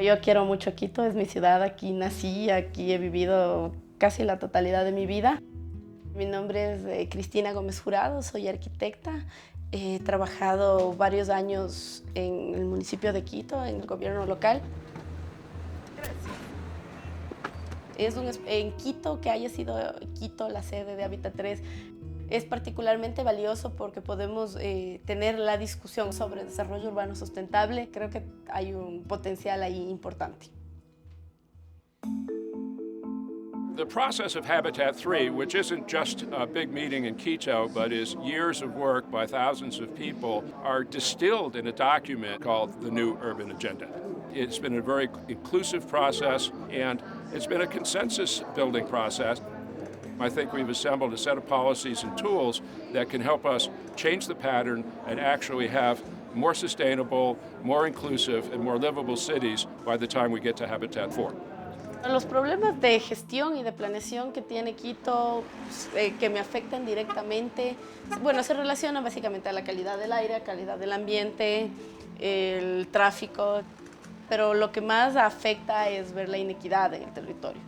Yo quiero mucho Quito, es mi ciudad, aquí nací, aquí he vivido casi la totalidad de mi vida. Mi nombre es Cristina Gómez Jurado, soy arquitecta. He trabajado varios años en el municipio de Quito, en el gobierno local. En Quito, que haya sido Quito la sede de Hábitat 3, es particularmente valioso porque podemos tener la discusión sobre desarrollo urbano sustentable. Creo que hay un potencial ahí importante. The process of Habitat 3, which isn't just a big meeting in Quito, but is years of work by thousands of people, are distilled in a document called the New Urban Agenda. It's been a very inclusive process, and it's been a consensus-building process. I think we've assembled a set of policies and tools that can help us change the pattern and actually have more sustainable, more inclusive, and more livable cities by the time we get to Habitat 4. Los problemas de gestión y de planeación que tiene Quito, que me afectan directamente, bueno, se relacionan básicamente a la calidad del aire, calidad del ambiente, el tráfico, pero lo que más afecta es ver la inequidad en el territorio.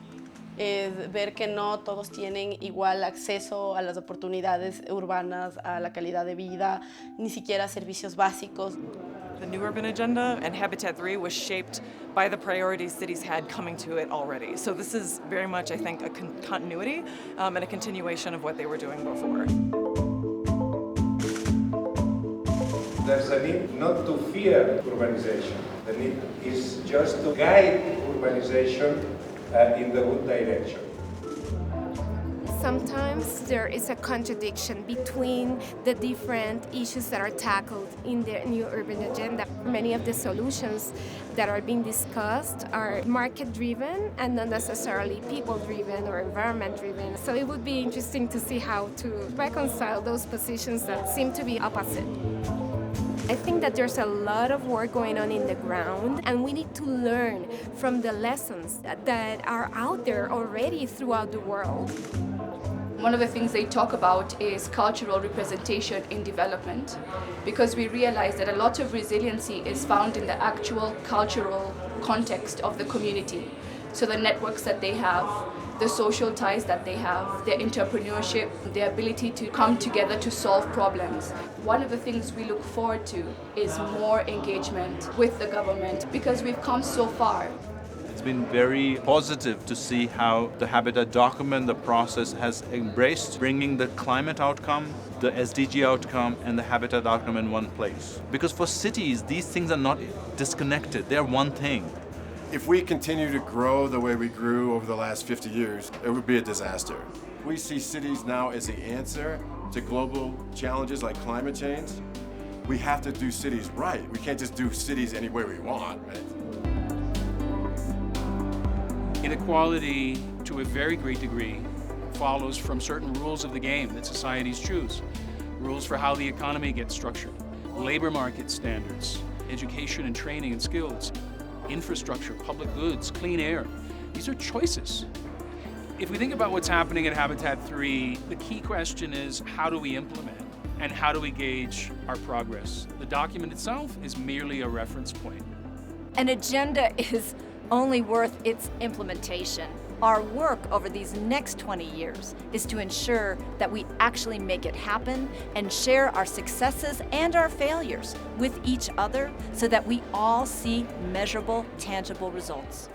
Es ver que no todos tienen igual acceso a las oportunidades urbanas, a la calidad de vida, ni siquiera a servicios básicos. The New Urban Agenda and Habitat 3 was shaped by the priorities cities had coming to it already. So this is very much, I think, a continuity and a continuation of what they were doing before. There's a need not to fear urbanization. The need is just to guide urbanization in the good direction. Sometimes there is a contradiction between the different issues that are tackled in the New Urban Agenda. Many of the solutions that are being discussed are market-driven and not necessarily people-driven or environment-driven. So it would be interesting to see how to reconcile those positions that seem to be opposite. I think that there's a lot of work going on in the ground, and we need to learn from the lessons that are out there already throughout the world. One of the things they talk about is cultural representation in development, because we realize that a lot of resiliency is found in the actual cultural context of the community. So the networks that they have, the social ties that they have, their entrepreneurship, their ability to come together to solve problems. One of the things we look forward to is more engagement with the government, because we've come so far. It's been very positive to see how the Habitat document, the process has embraced bringing the climate outcome, the SDG outcome, and the Habitat outcome in one place. Because for cities, these things are not disconnected, they're one thing. If we continue to grow the way we grew over the last 50 years, it would be a disaster. We see cities now as the answer to global challenges like climate change. We have to do cities right. We can't just do cities any way we want, right? Inequality, to a very great degree, follows from certain rules of the game that societies choose. Rules for how the economy gets structured, labor market standards, education and training and skills, infrastructure, public goods, clean air. These are choices. If we think about what's happening at Habitat 3, the key question is how do we implement and how do we gauge our progress? The document itself is merely a reference point. An agenda is only worth its implementation. Our work over these next 20 years is to ensure that we actually make it happen and share our successes and our failures with each other so that we all see measurable, tangible results.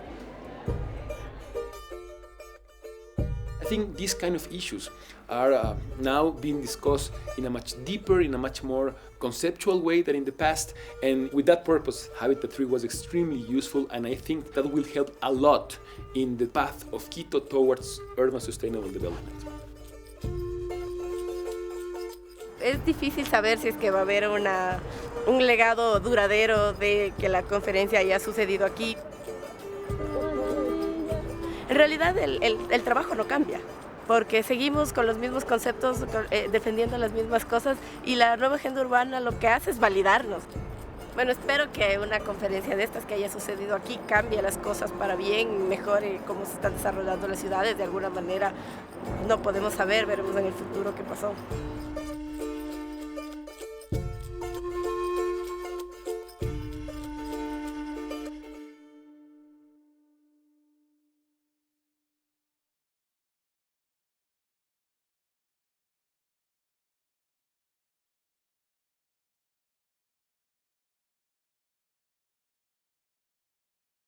I think these kind of issues are now being discussed in a much deeper, in a much more conceptual way than in the past. And with that purpose, Habitat 3 was extremely useful, and I think that will help a lot in the path of Quito towards urban sustainable development. Es difícil saber si es que va a haber un legado duradero de que la conferencia haya sucedido aquí. En realidad el trabajo no cambia, porque seguimos con los mismos conceptos, defendiendo las mismas cosas, y la nueva agenda urbana lo que hace es validarnos. Bueno, espero que una conferencia de estas que haya sucedido aquí cambie las cosas para bien, mejore cómo se están desarrollando las ciudades. De alguna manera no podemos saber, veremos en el futuro qué pasó.